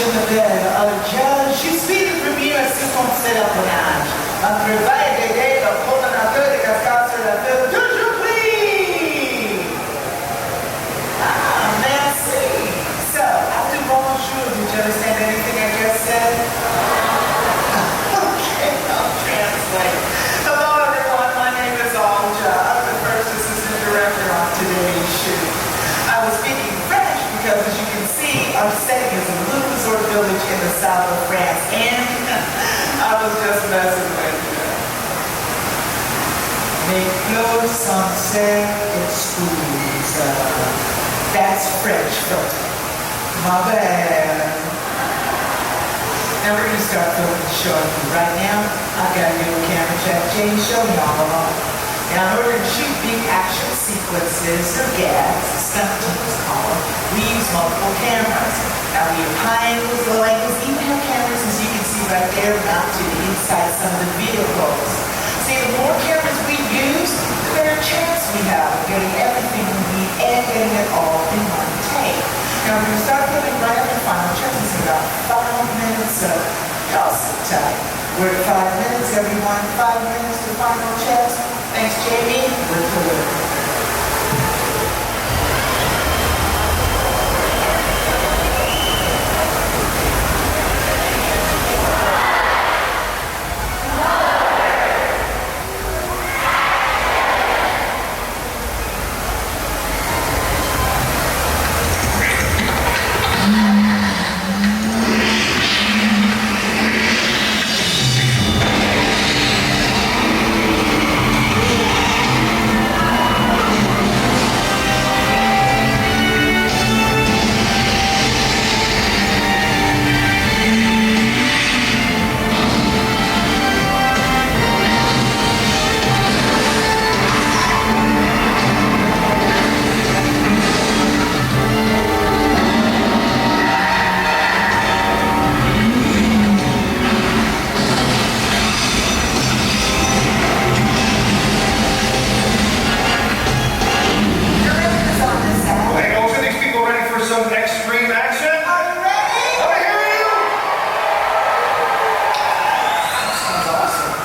Je suis le premier assistant de la tournage. Un travail d'aider le coordonnateur de cascade sur la tête. Toujours pris! Ah, merci. So, after bonjour, did you understand anything I just said? Okay, I'll translate. Hello, everyone. My name is Alja. I'm the first assistant director on today's shoot. I was speaking French because, as you can see, our setting is a little resort village in the south of France, and I was just messing with you. Mais close sunset excuse. That's French filter. My bad. Now we're going to start filming the show. Right now, I've got a new camera check. Jane, show me all along. Now, in order to shoot big action sequences or gags, stunt teams call them, we use multiple cameras. Now, we have high angles, low angles, even have cameras, as you can see right there, mounted inside some of the vehicles. See, the more cameras we use, the better chance we have of getting everything we need and getting it all in one take. Now, we're going to start filming right after the final check. This is about 5 minutes, so y'all sit tight. We're at 5 minutes, everyone. 5 minutes to final checks. Thanks, Jamie. We're through.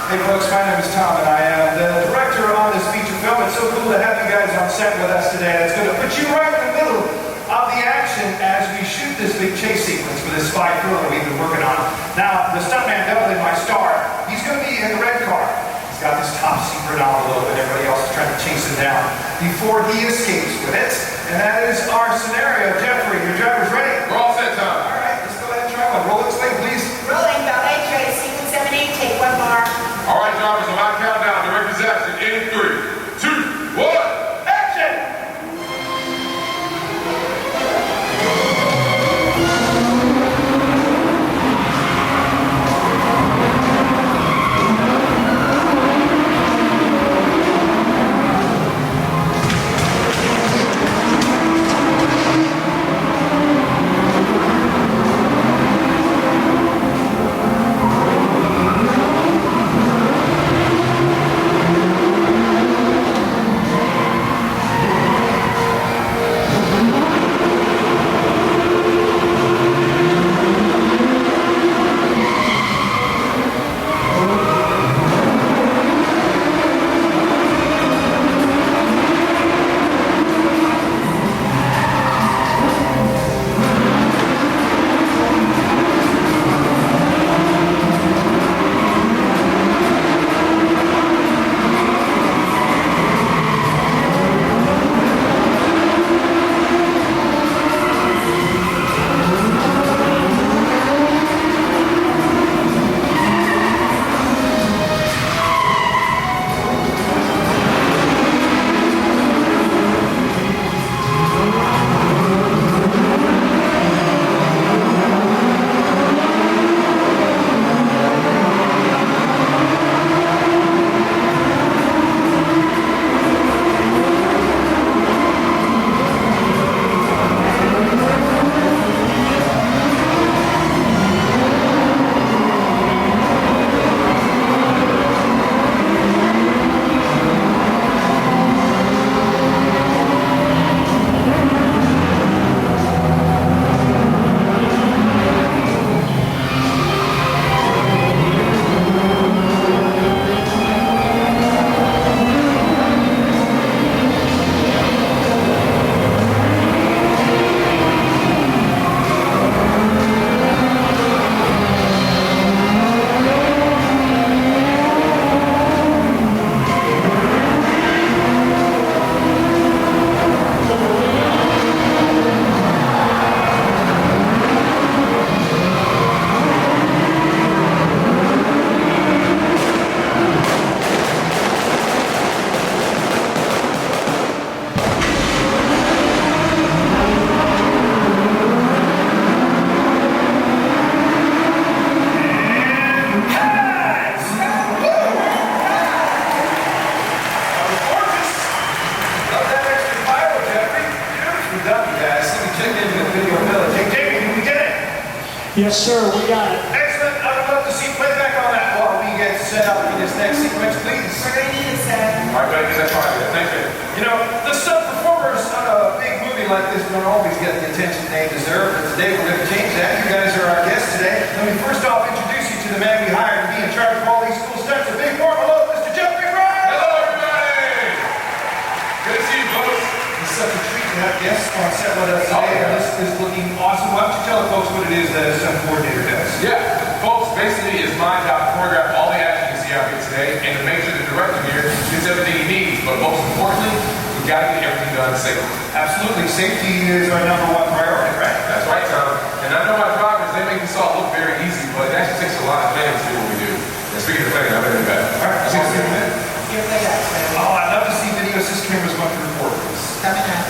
Hey folks, my name is Tom and I am the director on this feature film. It's so cool to have you guys on set with us today. It's going to put you right in the middle of the action as we shoot this big chase sequence for this spy thriller we've been working on. Now, the stuntman doubling my star, he's going to be in the red car. He's got this top secret envelope and everybody else is trying to chase him down before he escapes with it. And that is our scenario. Jeffrey, your driver's ready? We're all set, Tom. All right, let's go ahead and try one. Roll it, slate, please. Rolling, ballet trace, sequence 78, take one more. All right, drivers, I'm out countdown. Director's action in 3, 2, 1. Yes, sir, we got it. Excellent. I would love to see playback on that while we get set up for this next sequence, please. We're going to need it, Sam. All right, buddy, that's fine. Thank you. You know, the stunt performers on a big movie like this don't always get the attention they deserve, but today we're going to change that. You guys are our guests today. Let me first off introduce you to the man we hired to be in charge of all these cool stunts. A big warm hello, Mr. Jeffrey Bryan! Hello, everybody. Good to see you, folks. It's such a treat to have guests on set with us today, and this is looking awesome. Why don't you tell the folks what it is that a stunt coordinator does? Yeah, folks, basically it's my job to choreograph all the action you see out here today and to make sure the director here gets everything he needs. But most importantly, we've got to get everything done safely. Absolutely. Safety is our number one priority, right? That's right, Tom. And I know my drivers, they make this all look very easy, but it actually takes a lot of planning to do what we do. And speaking of planning, I'm going to do that. All right, see you in a minute. Here they are, Sam. Oh, I'd love to see video assist cameras going to record this. Coming out.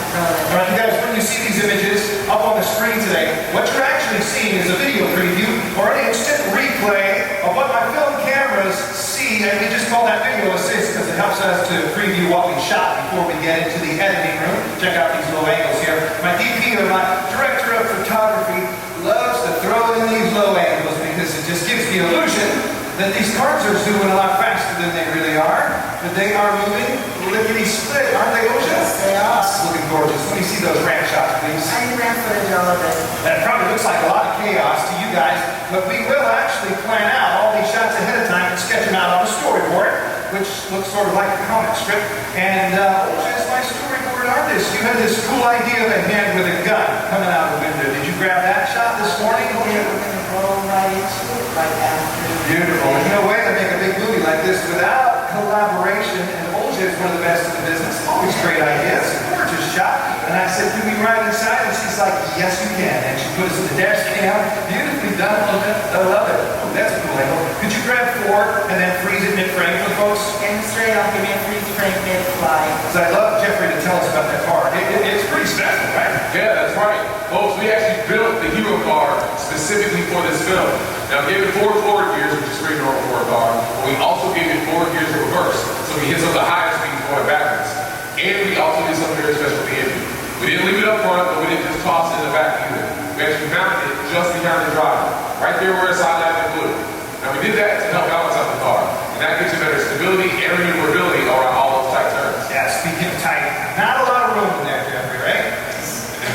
All right, you guys, when you see these images up on the screen today, what you're actually seeing is a video preview or an instant replay of what my film cameras see, and we just call that video assist because it helps us to preview what we shot before we get into the editing room. Check out these low angles here. My DP, or my director of photography, loves to throw in these low angles because it just gives the illusion that these cars are zooming a lot faster than they really are, that they are moving lickety-split, aren't they, Ocean? Yes, they are. It's looking gorgeous. Let me see those ramp shots, please. I ran footage all of it. That probably looks like a lot of chaos to you guys, but we will actually plan out all these shots ahead of time and sketch them out on a storyboard, which looks sort of like a comic strip. And Ocean is my storyboard artist. You had this cool idea of a man with a gun coming out the window. Did you grab that shot this morning? Yeah, we're going to roll right into it right after. Beautiful. There's no way to make a big movie like this without collaboration, and Olga is one of the best in the business. Always great ideas. Gorgeous shot. And I said, can we ride inside? And she's like, yes, you can. And she put us in the dash cam. Beautifully done, Olga. I love it. Oh, that's a cool angle. Could you grab 4 and then freeze it mid-frame for folks? And straight off, give me a freeze frame mid-fly. Because I'd love Jeffrey to tell us about that car. It's pretty special, right? Yeah, that's right. Folks, we actually built the hero car specifically for this film. Now, we gave it 4 forward gears, which is pretty normal for a car, but we also gave it 4 gears in reverse, so we hit some of the highest speeds going backwards. And we also did something very special with the engine. We didn't leave it up front, but we didn't just toss it in the back either. We actually mounted it just behind the driver, right there where it's highlighted in blue. Now, we did that to help balance out the car, and that gives you better stability and maneuverability around all those tight turns. Yeah, speaking of tight, not a lot of room in there, Jeffrey, right?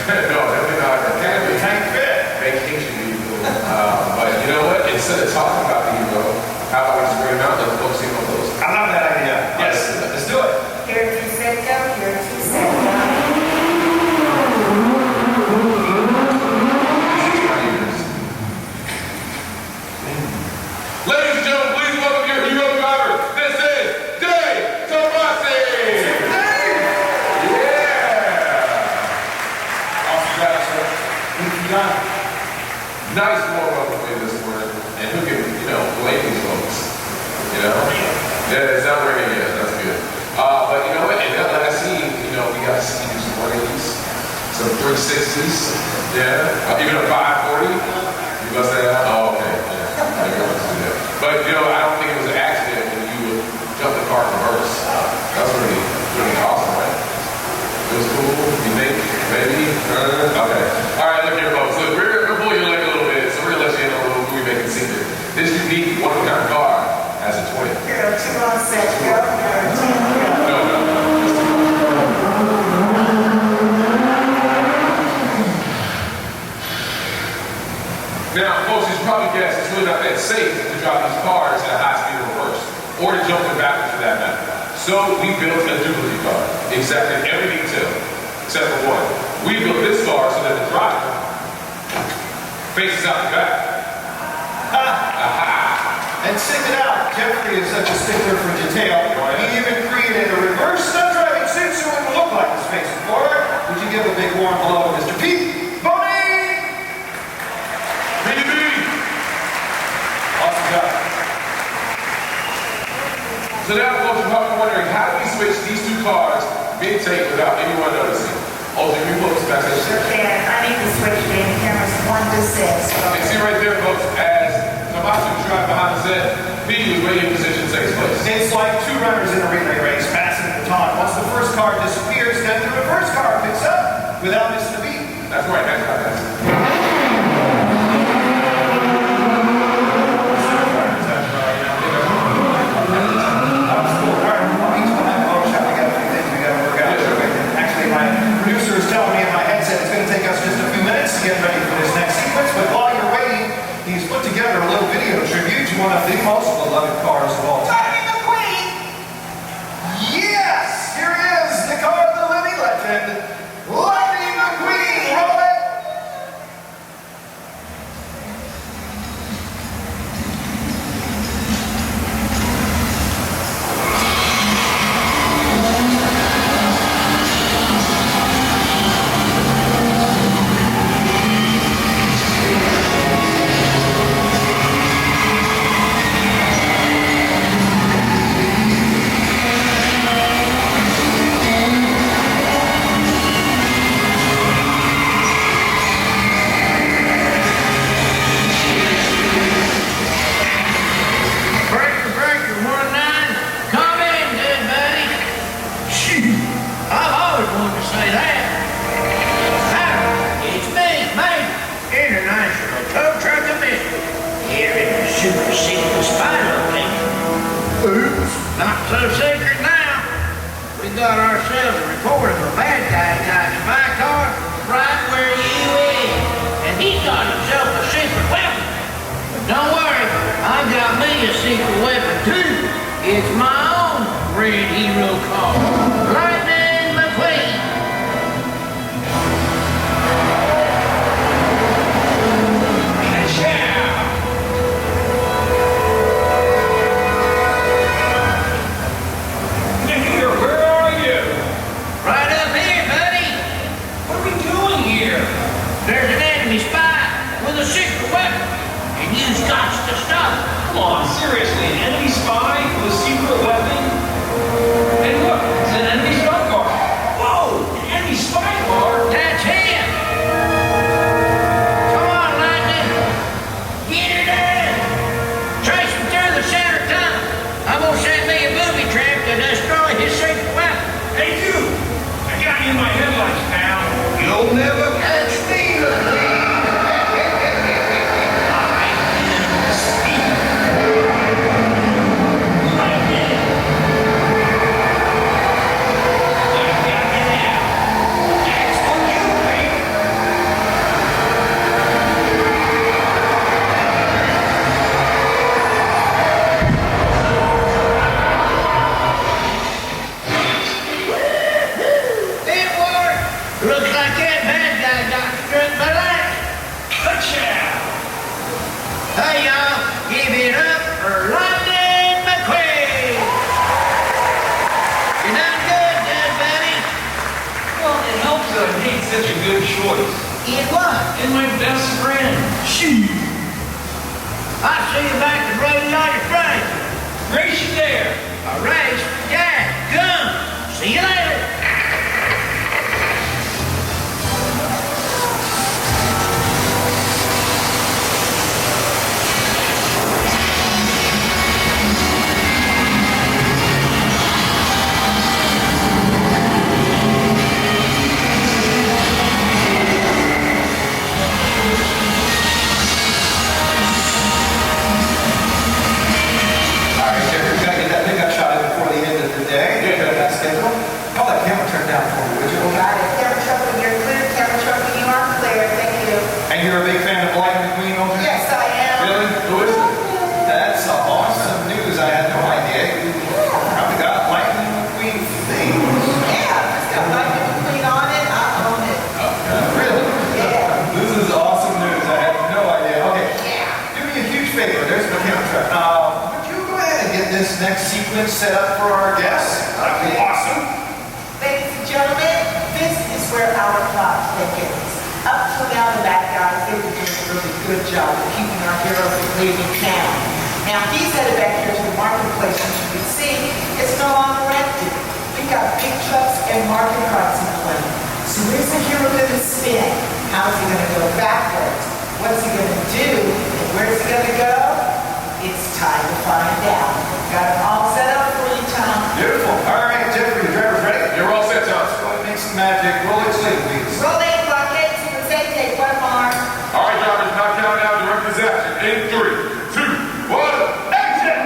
No, definitely not. Kind of a tight fit. Vacation vehicle. But you know what? Instead of talking about the hero, how about we just bring them out and let the folks see what those? I love that idea. Yes, let's do it. Here to set go, here to set go. Ladies and gentlemen, please welcome your hero driver. This is Dave Tomasi. Yeah. Awesome job, sir. What have you done? Nice warm up for you this morning, and who can, blame these folks? Yeah, it's not ringing yet. That's good. But you know what? In that last scene, we got to see some 180s, some 360s, even a 540. You bust that out? Oh, okay. Yeah. But I don't think it was an accident when you would jump the car in reverse. That's really awesome, right? It was cool. You think? Maybe? Okay. All right, look here, folks. Look, we're gonna pull your leg a little bit, so we're gonna let you in on a little movie making secret. This unique one-of-a-kind car has a twin. Here to on set go, here to go. No. Now, folks, you should probably guess it's really not that safe to drive these cars at a high speed in reverse, or to jump them backwards for that matter. So we built a duplicate car, exactly every detail, except for one. We built this car so that the driver faces out the back. And sing it out. Jeffrey is such a stickler for detail. He even created a reverse stunt driving suit so it would look like he's facing forward. Would you give a big warm hello to Mr. Pete Boney? BB! Awesome job. So now, folks, you're probably wondering, how do we switch these 2 cars mid-take without anyone noticing? Oh, can you folks back there? Sure can. I need to switch in cameras 1 to 6. And see right there, folks, as Tomasi was driving behind the set, B was waiting in position takes place. It's like 2 runners in a relay race, passing the baton. Once the first car disappears, then the reverse car picks up without missing a beat. That's right, that's right. one of the most beloved cars of all time. Lightning McQueen! Yes! Here is the car of the living legend, Lightning McQueen! Roll it! Super secret spy location. Oops. Not so secret now. We got ourselves a report of a bad guy got a spy car right where you is. And he's got himself a secret weapon. But don't worry, I got me a secret weapon too. It's my own red hero car. Lightning McQueen. There's an enemy spy with a secret weapon, and you've got to stop him. Come on, seriously, an enemy spy with a secret weapon? And look, it's an enemy spy car. Whoa, an enemy spy car? That's him. Come on, Lightning. Get her there. Trace him through the center tunnel. I'm gonna send me a booby trap to destroy his secret weapon. Hey, you! I got you in my headlights, pal. You'll never catch me! Hey y'all, give it up for Lightning McQueen! You're not good, buddy. Well, it helps that I made such a good choice. In what? And my best friend. Shoo! I'll see you back to Brody Lighter Friday. Race you there. A race? Yeah, come. See you later. This next sequence set up for our guests. That'd be awesome. Ladies and gentlemen, this is where our plot begins. Up till now, the bad guys, they've been doing a really good job of keeping our hero from leaving town. Now, he's headed back here to the marketplace, as you can see, it's no longer empty. We've got big trucks and market carts in play. So where's the hero going to spin? How's he going to go backwards? What's he going to do? And where's he going to go? It's time to find out. Got it all set up for you, Tom. Beautiful. All right, Jeffrey, your driver's ready? You're all set, Tom. Go ahead and make some magic. Roll it slate, please. Rolling, blockade, super safe, take one more. All right, drivers, knock down now. Director's action. In 3, 2, 1, action!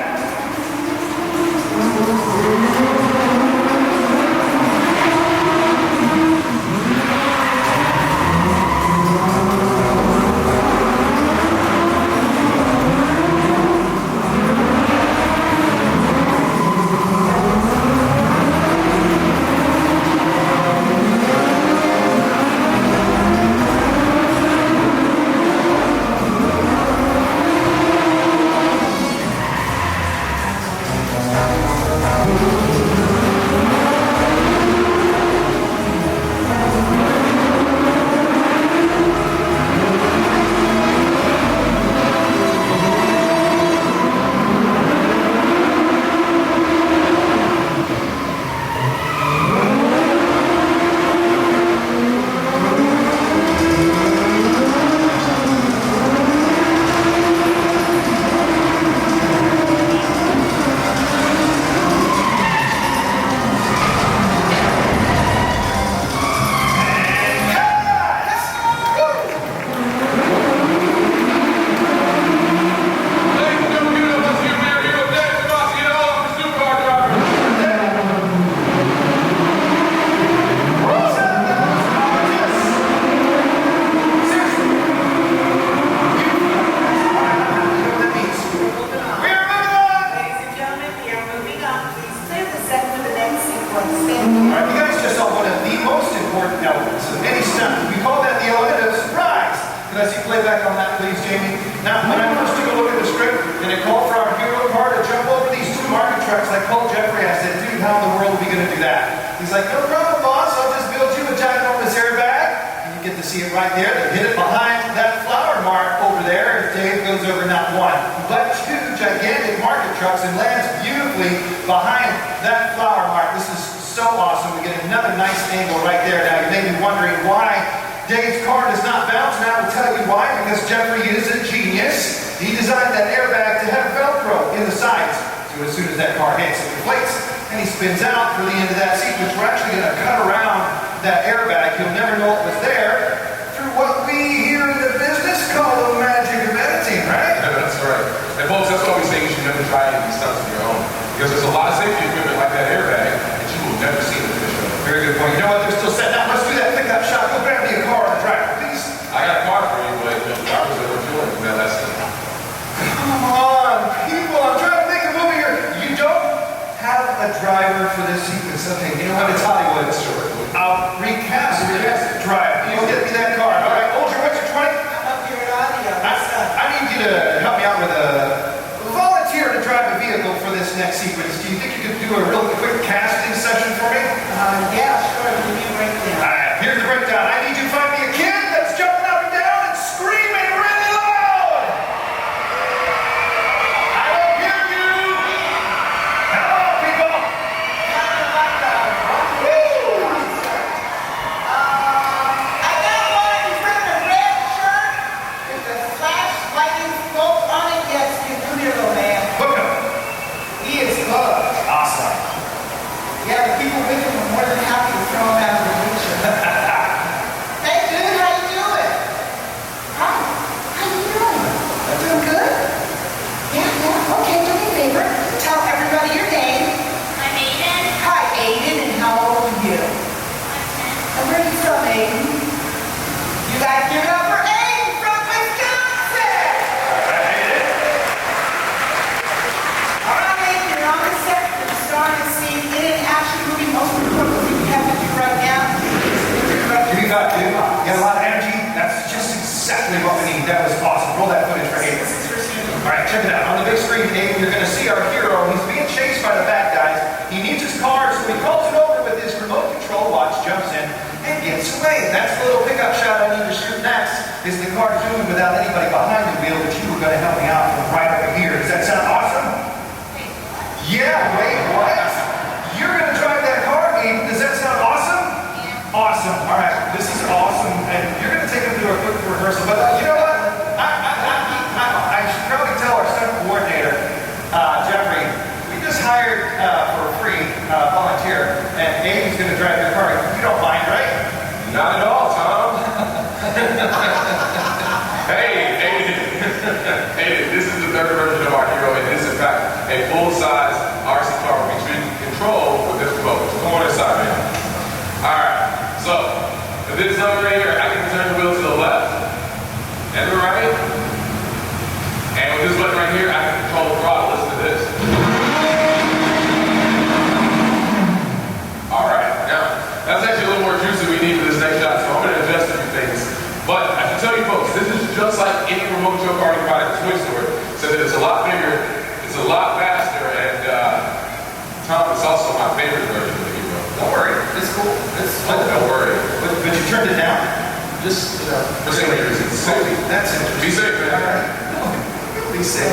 Jamie. Now, when I first took a look at the script and it called for our hero car to jump over these two market trucks, I called Jeffrey. I said, dude, how in the world are we going to do that? He's like, no problem, boss. I'll just build you a ginormous airbag. And you get to see it right there. They hit it behind that flower mark over there. Dave goes over not one, but two gigantic market trucks and lands beautifully behind that flower mark. This is so awesome. We get another nice angle right there. Now, you may be wondering why Dave's car does not bounce, and I will tell you why, because Jeffrey is a genius. He designed that airbag to have Velcro in the sides. So as soon as that car hits, it deflates, and he spins out for the end of that sequence. We're actually going to cut around that airbag. You'll never know it was there through what we here in the business call the magic of editing, right? Yeah, that's right. And folks, that's why we say you should never try any of these stunts on your own. Because there's a lot of safety equipment like that airbag that you will never see in the show. Very good point. You know what? They're still setting up. Let's do that pickup shot. Go grab me a car and drive, please. I got a car for you, but the drivers that we're doing from that lesson. Come on, people. I'm trying to make a movie here. You don't have a driver for this sequence. Okay, you know what? It's Hollywood. Sure. I'll recast drive. You get me that car. All right, Olger, what's your 20? I'm up here at audio. I need you to help me out with a volunteer to drive a vehicle for this next sequence. Do you think you could do a real quick casting session for me? Yeah, sure. Give me a breakdown. All right, here's the breakdown. I need you to find me a kid that's jumping up and down and screaming really loud. I don't hear you. Hello, people. I got one in front of a red shirt with a flash lightning bolt on it. Yes, you do here, little man. Book him. He is good. Awesome. Yeah, the people with him are more than happy to throw him out of the picture. Hey, dude, how you doing? Hi. How you doing? I'm doing good? Yeah. Okay, do me a favor. Tell everybody your name. I'm Aiden. Hi, Aiden, and how old are you? And where are you from, Aiden? You guys give it up for Aiden from Wisconsin! All right, Aiden, you're on the set for the starring scene in an action movie. Most important thing you have to do right now is introduce You got, dude. You got a lot of energy. That's just exactly what we need. That was awesome. Roll that footage for Aiden. All right, check it out. On the big screen, Aiden, you're going to see our hero. He's being chased by the bad guys. He needs his car, so he calls it over with his remote control watch, jumps in, and gets away. That's the little pickup shot I need to shoot next. Is the car zooming without anybody behind the wheel, but you were going to help me out from right over here. Does that sound awesome? Yeah, wait, what? You're going to drive that car, Aiden. Does that sound awesome? Yeah. Awesome. All right, this is awesome. And you're going to take him through a quick rehearsal, but you know what? I should probably tell our stunt coordinator, Jeffrey, we just hired for a free volunteer, and Aiden's going to drive your car. You don't mind, right? Not at all, Tom. Hey, Aiden. Aiden, this is the third version of our hero, and this is in fact a full-size RC car featuring control with this remote. So come on inside, man. All right. So, if this is over here, I can turn the wheel to the left and the right. And with this button right here, I can control the throttle. Listen to this. All right. Now, that's actually a little more juicy we need for this next shot, so I'm going to adjust a few things. But I can tell you folks, this is just like any remote control car you can buy at the toy store, except that it's a lot bigger, it's a lot faster, and Tom, it's also my favorite version of the hero. Don't worry. It's cool. Don't worry. But you turned it down? Just, for some reason, safety. That's interesting. Be safe, man. All right. Be safe.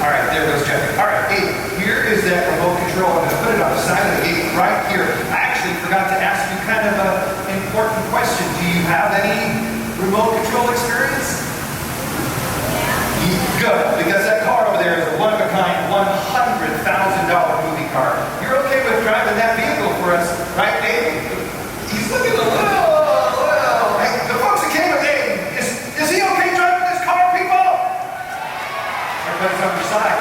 All right, there goes Jeffrey. All right, Aiden, here is that remote control. I'm going to put it on the side of the gate right here. I actually forgot to ask you kind of an important question. Do you have any remote control experience? Good, because that car over there is a one-of-a-kind, $100,000 movie car. You're okay with driving that vehicle for us, right, Aiden? He's looking a little. Hey, the folks that came with Aiden, is he okay driving this car, people? Everybody's on your side.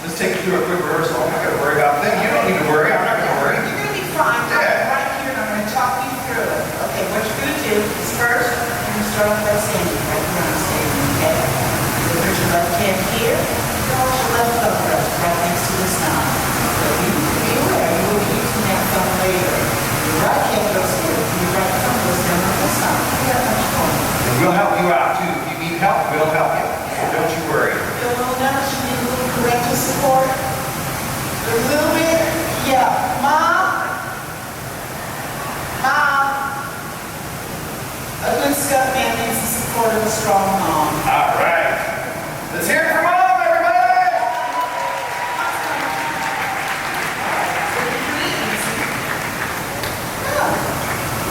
Let's take you through a quick rehearsal. I'm not going to worry about things. You don't need to worry. I'm not going to worry. You're going to be fine. I'm right here and I'm going to talk you through it. Okay, what you're going to do is first, you're going to start off by standing right here on the stage, okay? So put your left hand here, hold your left thumb right next to the snob. So you be aware you will be using that thumb later. Your right hand goes here, and your right thumb goes down on the snob. You got much fun. And we'll help you out, too. If you need help, we'll help you. Don't you worry. Feel a little nervous, you need a little parental support. A little bit. Yeah. Mom? Mom? A good stunt man needs the support of a strong mom. All right. Let's hear it for Mom, everybody!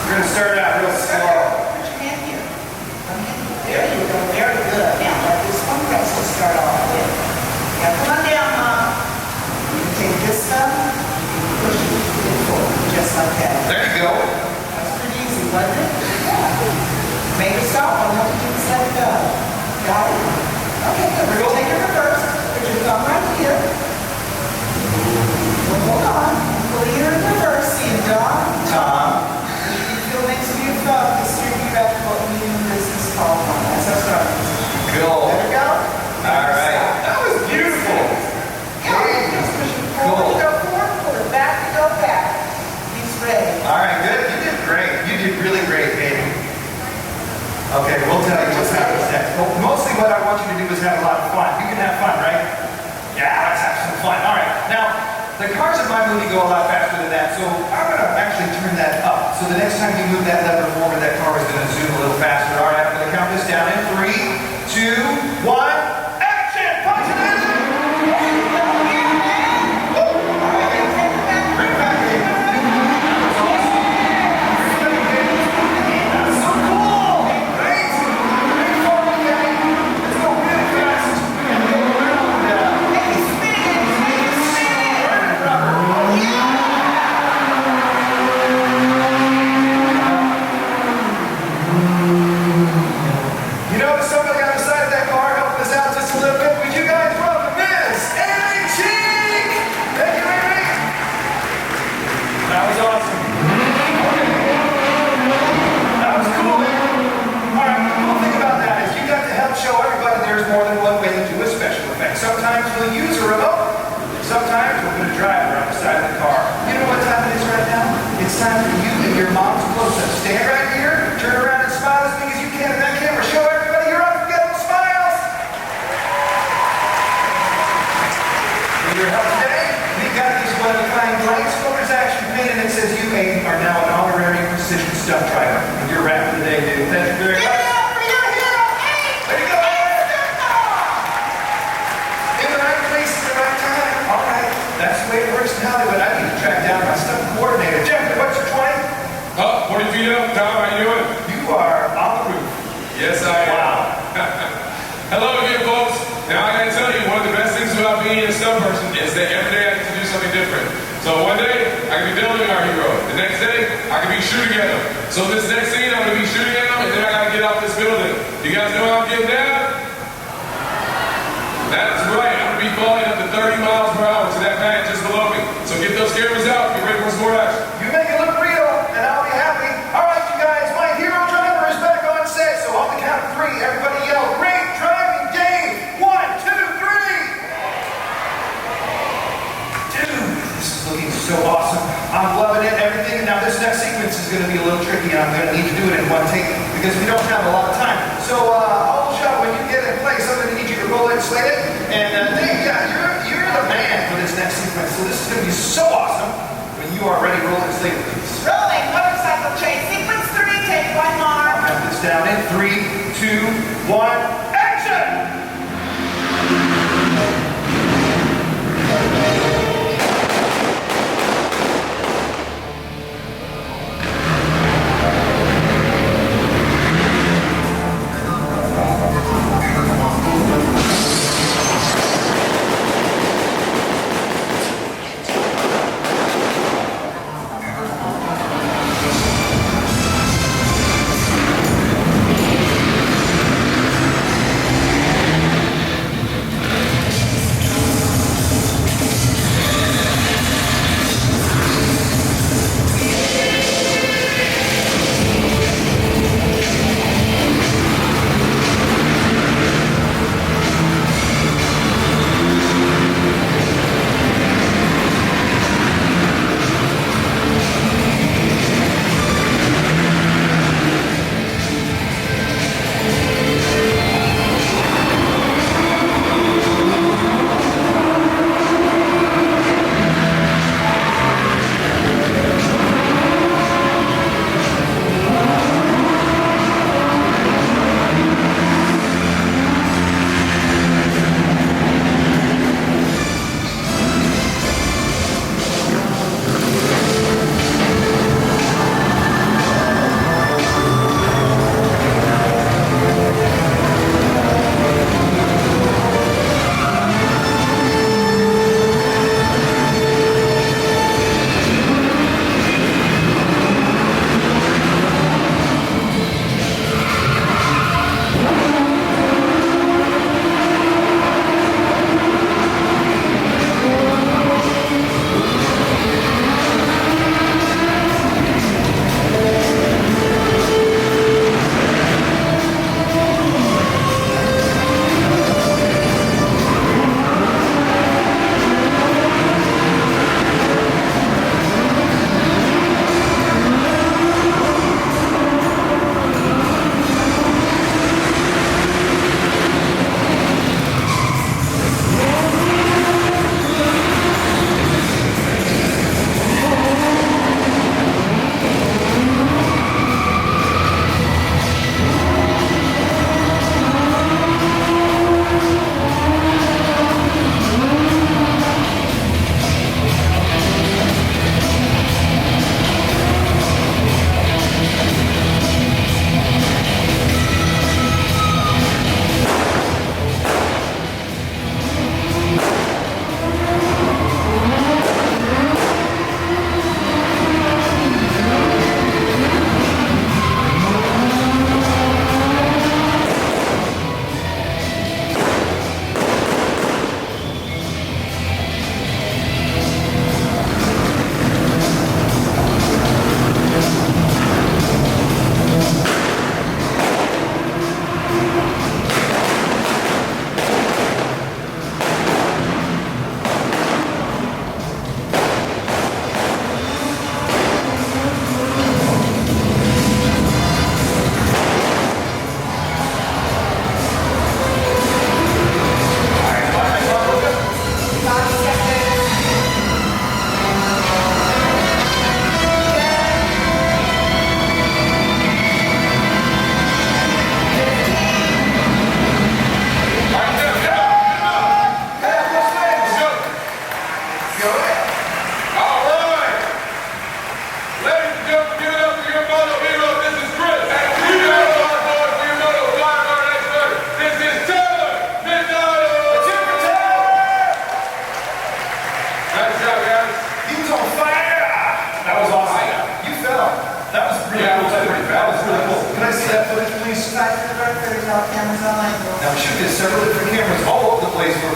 We're going to start out real slow. Put your hand here. There you go. Very good. Now, let this one rest. We'll start off with. Now, come on down, Mom. You can take this stuff. Push it forward, just like that. There you go. That's pretty easy, wasn't it? Yeah. Make it stop. I'll help you just let it go. Got it? Okay, good. We're going to take it reverse. Put your thumb right here. Well, hold on. Put it in reverse. See it, Don? Tom. Feel next to your thumb. Distribute out what we in business called one. That's our start. Cool. There we go. All right. That was beautiful. Yeah, just push it forward. Cool. Go forward. Pull it back. Go back. He's ready. All right, good. You did great. You did really great, baby. Okay, we'll tell you what's happening next. Well, mostly what I want you to do is have a lot of fun. You can have fun, right? Yeah, let's have some fun. All right. Now, the cars in my movie go a lot faster than that, so I'm going to actually turn that up. So the next time you move that lever forward, that car is going to zoom a little faster. All right, I'm going to count this down in 3, 2, 1. Action! Punch it in! Bring it back in. That's awesome. That's so cool! Great! Bring it forward again. Let's go really fast. And go around. Burn it, rubber. You notice somebody on the side of that car helping us out just a little bit? Would you guys welcome Miss Amy Cheek? Thank you, Amy. That was awesome. That was cool. All right, the cool thing about that is you got to help show everybody there's more than one way to do a special effect. Sometimes we'll use a remote. Sometimes we're going to drive around the side of the car. You know what time it is right now? It's time for you and your mom's close-up. Stand right here, turn around and smile as big as you can in that camera. Show everybody your unforgettable smiles. With your help today, we've got this one-of-a-kind blank spoker's action paint, and it says you, Amy, are now an honorary precision stunt driver. With your wrap for the day, dude. Thank you very much. Way to go, Amy. In the right place at the right time. All right. That's the way it works in Hollywood. I need to track down my stunt coordinator. Jeff, what's your 20? Oh, 40 feet up, Tom, how you doing? You are on the roof. Yes, I am. Wow. Hello again, folks. Now, I gotta tell you, one of the best things about being a stunt person is that every day I get to do something different. So one day, I can be building our hero. The next day, I can be shooting at him. So this next scene, I'm gonna be shooting at him, and then I gotta get off this building. You guys know how I'm getting down? That's right, I'm gonna be falling up to 30 miles per hour to that pad just below me. So get those cameras out, get ready for some more action. You make it look real, and I'll be happy. All right, you guys, my hero driver is back on set. So on the count of 3, everybody yell, great driving game. 1, 2, 3. Dude, this is looking so awesome. I'm loving it, everything. Now this next sequence is going to be a little tricky, and I'm going to need to do it in one take because we don't have a lot of time. So all shot, when you get in place, I'm going to need you to roll it, slate it, and Dave, yeah, you're the man for this next sequence. So this is going to be so awesome when you are ready. Roll it, slate it, please. Rolling motorcycle chase. Sequence 3. Take one more. Count this down in 3, 2, 1, action!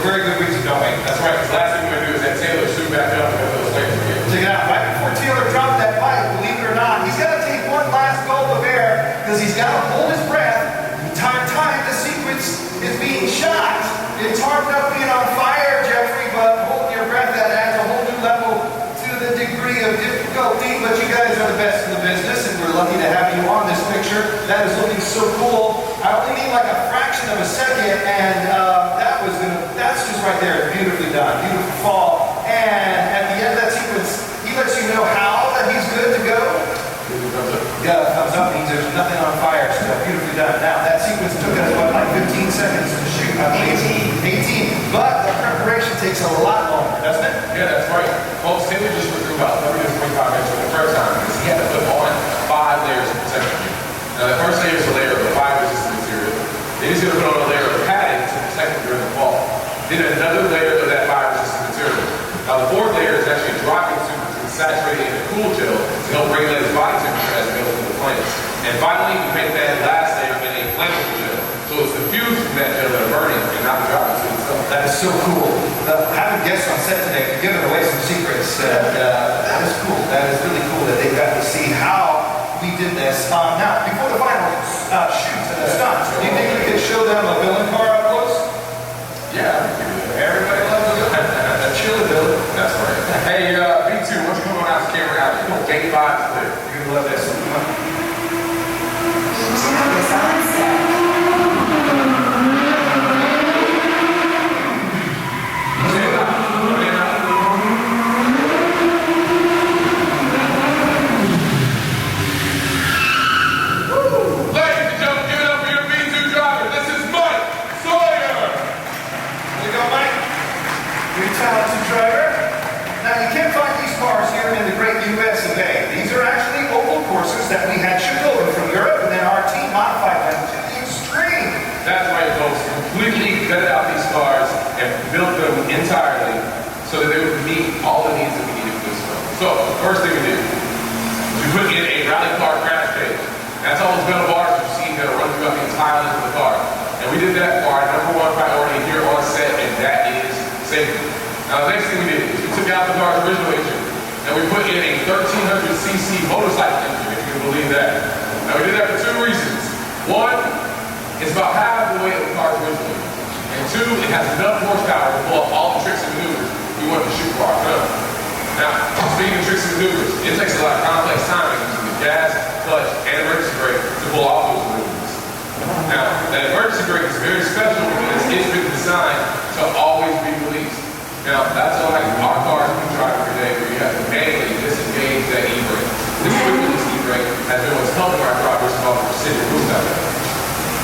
a very good reason, don't we? That's right, 'cause the last thing we're gonna do is have Taylor shoot back up and those legs again. Check it out, right before Taylor dropped that bike, believe it or not, he's got to take one last gulp of air because he's got to hold his breath. Time the sequence is being shot. It's hard enough being on fire, Jeffrey, but holding your breath, that adds a whole new level to the degree of difficulty. But you guys are the best in the business, and we're lucky to have you on this picture. That is looking so cool. I only need like a fraction of a second, and that's just right there. Beautifully done. Beautiful fall. And at the end of that sequence, he lets you know how that he's good to go. Yeah, thumbs up means there's nothing on fire, so beautifully done. Now, that sequence took us, what, like 15 seconds to shoot, I believe? 18. But the preparation takes a lot longer, doesn't it? Yeah, that's right. Folks, Taylor just went through about 30 to 45 minutes for the first time because he had to put on 5 layers of protection. Now, the first layer is a layer of the fire-resistant material. Then he's going to put on a layer of padding to protect him during the fall. Then another layer of that fire-resistant material. Now, the fourth layer is actually a dropping suit that's saturated in a cool gel to help regulate his body temperature as it goes through the flames. And finally, we make that last layer in a flammable gel. So it's the fumes from that gel that are burning and not the dropping suit itself. That is so cool. Having guests on set today, we're giving away some secrets. That is cool. That is really cool that they got to see how we did this. Now, before the final shoot and the stunts, do you think we could show them a villain car up close? Yeah, Everybody loves a villain. A chili villain. that's right. Hey, B2, why don't you come on out the camera out? You know, game 5 is clear. You're gonna love this. Come on. It's on set. Ladies and gentlemen, give it up for your B2 driver. This is Mike Sawyer. There you go, Mike. You're a talented driver. Now, you can't find these cars here in the great US of A. These are actually oval courses that we had shipped over from Europe, and then our team modified them to the extreme. That's right, folks. Completely gutted out these cars and built them entirely so that they would meet all the needs that we needed for this film. So, the first thing we did was we put in a rally car crash cage. That's all those metal bars you've seen that are running throughout the entire length of the car. And we did that for our #1 priority here on set, and that is safety. Now, the next thing we did is we took out the car's original engine, and we put in a 1300cc motorcycle engine, if you can believe that. Now, we did that for 2 reasons. One, it's about half the weight of the car's original engine. And 2, it has enough horsepower to pull off all the tricks and maneuvers we want to shoot for our film. Now, speaking of tricks and maneuvers, it takes a lot of complex timing between the gas, clutch, and emergency brake to pull off those maneuvers. Now, that emergency brake is very special because it's been designed to always be released. Now, that's like our cars we drive every day where you have to manually disengage that e-brake. This quick release e-brake has been what's helping our drivers solve the precision moves out there.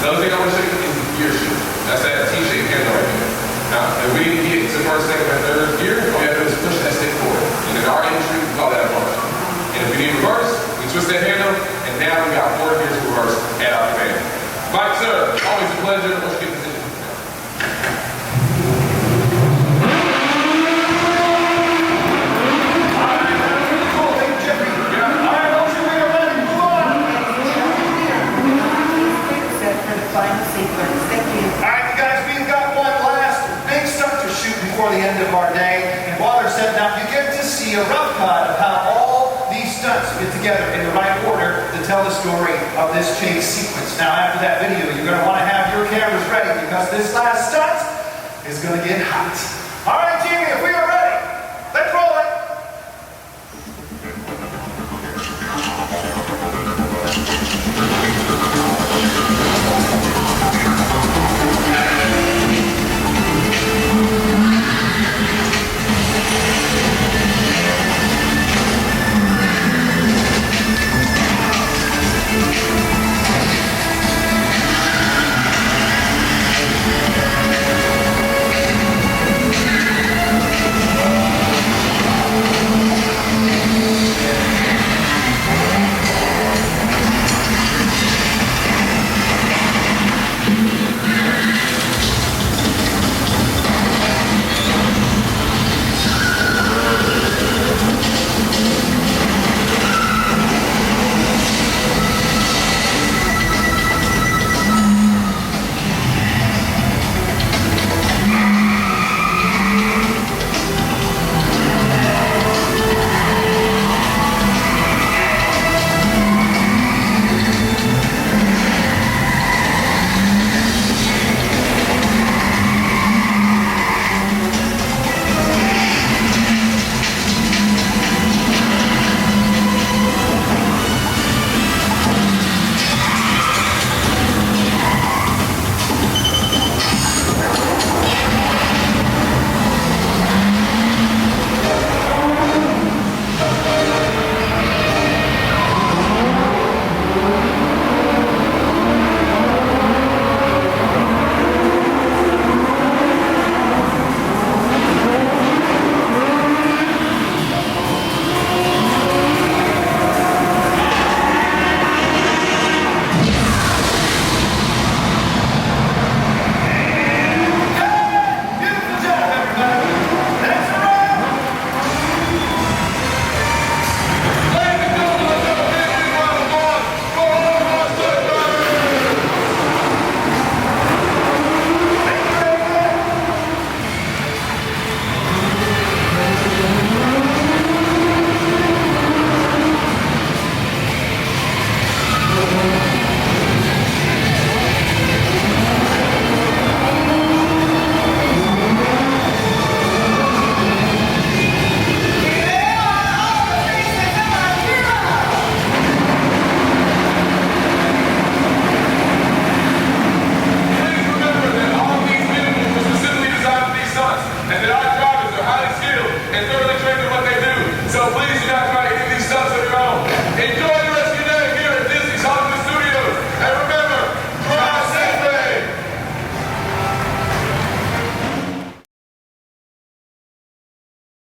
The other thing I want to show you is the gear shift. That's that T-shaped handle right here. Now, if we need to get to first, second, and third gear, all we have to do is push that stick forward. And in our industry, we call that a march. And if we need reverse, we twist that handle, and now we got 4 gears to reverse at our command. Mike, sir, always a pleasure. Let's get this in. Before the end of our day, and while they're setting up, you get to see a rough cut of how all these stunts fit together in the right order to tell the story of this chase sequence. Now, after that video, you're going to want to have your cameras ready because this last stunt is going to get hot. All right, Jamie, if we are ready.